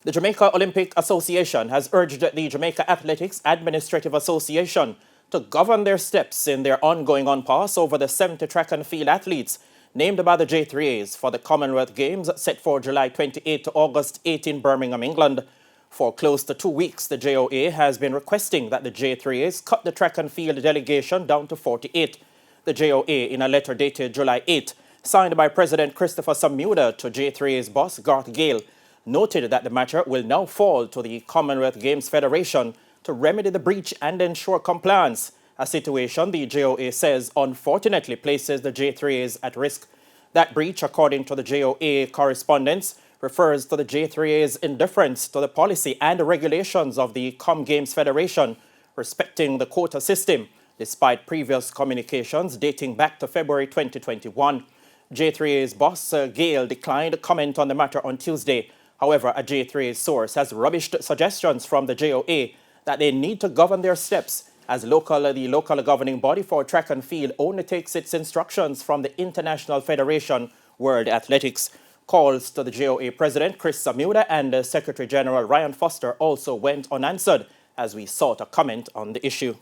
The Jamaica Olympic Association has urged the Jamaica Athletics Administrative Association to govern their steps in their ongoing impasse over the 70 track and field athletes named by the J3As for the Commonwealth Games set for July 28 to August 8 in Birmingham, England. For close to 2 weeks, the JOA has been requesting that the J3As cut the track and field delegation down to 48. The JOA, in a letter dated July 8, signed by President Christopher Samuda to J3A's boss Garth Gale, noted that the matter will now fall to the Commonwealth Games Federation to remedy the breach and ensure compliance, a situation the JOA says unfortunately places the J3As at risk. That breach, according to the JOA correspondence, refers to the J3A's indifference to the policy and the regulations of the Games Federation respecting the quota system, despite previous communications dating back to February 2021. J3A's boss, Gale, declined to comment on the matter on Tuesday. However, a J3A source has rubbished suggestions from the JOA that they need to govern their steps, as the local governing body for track and field only takes its instructions from the International Federation World Athletics. Calls to the JOA President Chris Samuda and Secretary General Ryan Foster also went unanswered as we sought a comment on the issue.